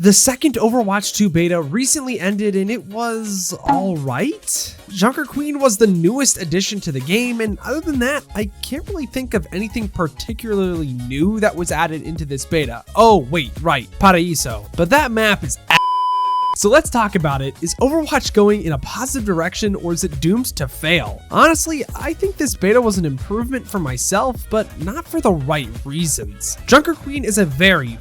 The second Overwatch 2 beta recently ended and it was alright. Junkerqueen was the newest addition to the game, and other than that, I can't really think of anything particularly new that was added into this beta. Oh wait, right, Paraíso. But that map is so let's talk about it. Is Overwatch going in a positive direction or is it doomed to fail? Honestly, I think this beta was an improvement for myself, but not for the right reasons. Junkerqueen is a very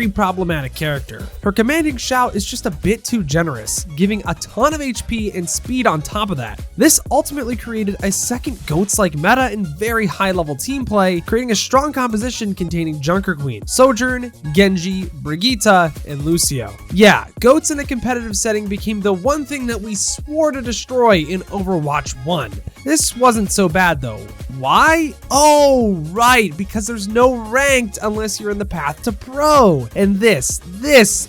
problematic character. Her commanding shout is just a bit too generous, giving a ton of HP and speed on top of that. This ultimately created a second GOATS-like meta and very high-level team play, creating a strong composition containing Junkerqueen, Sojourn, Genji, Brigitte, and Lucio. Yeah, GOATS in a competitive setting became the one thing that we swore to destroy in Overwatch 1. This wasn't so bad though. Why? Oh, right, because there's no ranked unless you're in the path to pro. And this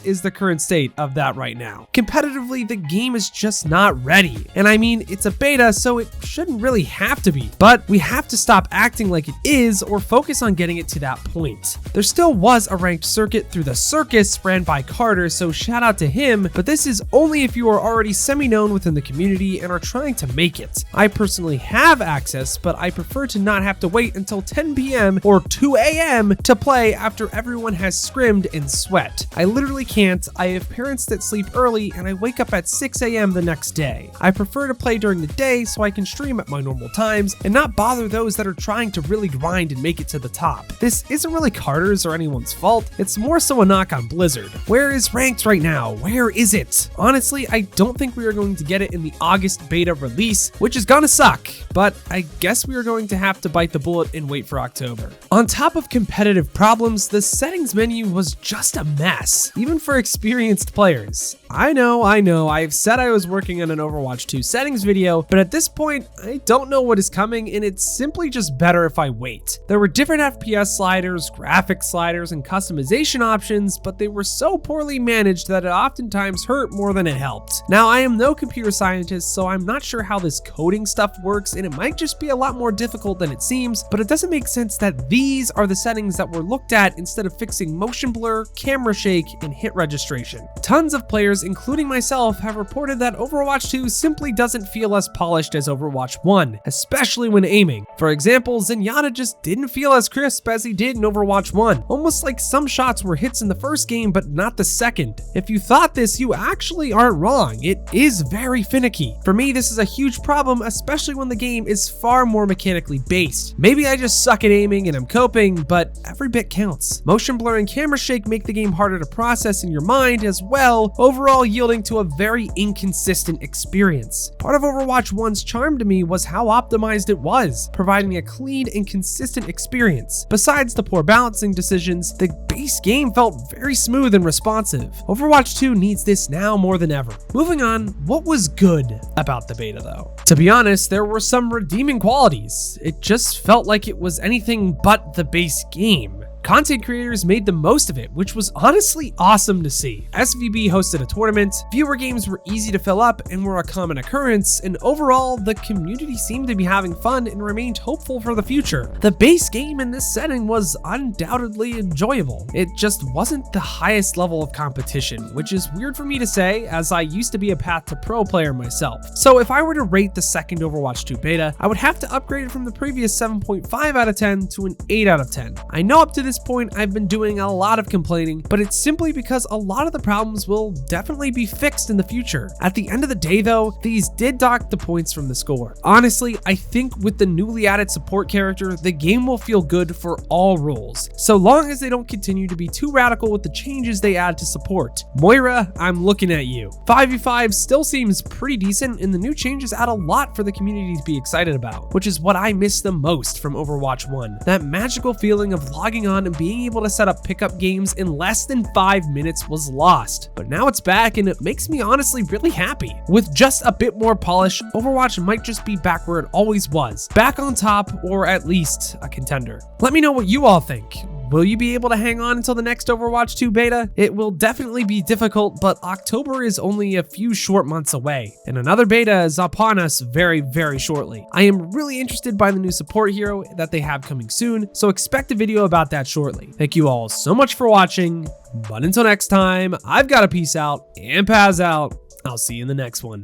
is the current state of that right now. Competitively, the game is just not ready. And I mean, it's a beta, so it shouldn't really have to be. But we have to stop acting like it is or focus on getting it to that point. There still was a ranked circuit through the circus ran by Carter, so shout out to him, but this is only if you are already semi-known within the community and are trying to make it. I personally have access, but I prefer to not have to wait until 10 p.m. or 2 a.m. to play after everyone has scrimmed and sweat. I literally can't. I have parents that sleep early and I wake up at 6 a.m. the next day. I prefer to play during the day so I can stream at my normal times and not bother those that are trying to really grind and make it to the top. This isn't really Carter's or anyone's fault. It's more so a knock on Blizzard. Where is ranked right now? Where is it? Honestly, I don't think we are going to get it in the August beta release, which is gonna suck, but I guess we are going to have to bite the bullet and wait for October. On top of competitive problems, the settings menu was just a mess, even for experienced players. I know, I've said I was working on an Overwatch 2 settings video, but at this point, I don't know what is coming and it's simply just better if I wait. There were different FPS sliders, graphics sliders, and customization options, but they were so poorly managed that it oftentimes hurt more than it helped. Now, I am no computer scientist, so I'm not sure how this coding stuff works, and it might just be a lot more difficult than it seems, but it doesn't make sense that these are the settings that were looked at instead of fixing motion blur, camera shake, and hit registration. Tons of players, including myself, have reported that Overwatch 2 simply doesn't feel as polished as Overwatch 1, especially when aiming. For example, Zenyatta just didn't feel as crisp as he did in Overwatch 1, almost like some shots were hits in the first game but not the second. If you thought this, you actually aren't wrong. It is very finicky. For me, this is a huge problem, especially when the game is far more mechanically based. Maybe I just suck at aiming and I'm coping, but every bit counts. Motion blur and camera shake make the game harder to process in your mind as well, overall yielding to a very inconsistent experience. Part of Overwatch 1's charm to me was how optimized it was, providing a clean and consistent experience. Besides the poor balancing decisions, the base game felt very smooth and responsive. Overwatch 2 needs this now more than ever. Moving on, what was good about the beta though? To be honest, there were some redeeming qualities. It just felt like it was anything but the base game. Content creators made the most of it, which was honestly awesome to see. SVB hosted a tournament, viewer games were easy to fill up and were a common occurrence, and overall, the community seemed to be having fun and remained hopeful for the future. The base game in this setting was undoubtedly enjoyable. It just wasn't the highest level of competition, which is weird for me to say, as I used to be a path to pro player myself. So if I were to rate the second Overwatch 2 beta, I would have to upgrade it from the previous 7.5 out of 10 to an 8 out of 10. I know up to this point I've been doing a lot of complaining, but it's simply because a lot of the problems will definitely be fixed in the future. At the end of the day though, these did dock the points from the score. Honestly, I think with the newly added support character, the game will feel good for all roles, so long as they don't continue to be too radical with the changes they add to support. Moira, I'm looking at you. 5v5 still seems pretty decent, and the new changes add a lot for the community to be excited about, which is what I miss the most from Overwatch 1. That magical feeling of logging on and being able to set up pickup games in less than 5 minutes was lost, but now it's back and it makes me honestly really happy. With just a bit more polish, Overwatch might just be back where it always was, back on top or at least a contender. Let me know what you all think. Will you be able to hang on until the next Overwatch 2 beta? It will definitely be difficult, but October is only a few short months away, and another beta is upon us very, very shortly. I am really interested by the new support hero that they have coming soon, so expect a video about that shortly. Thank you all so much for watching, but until next time, I've got to peace out and Paz out. I'll see you in the next one.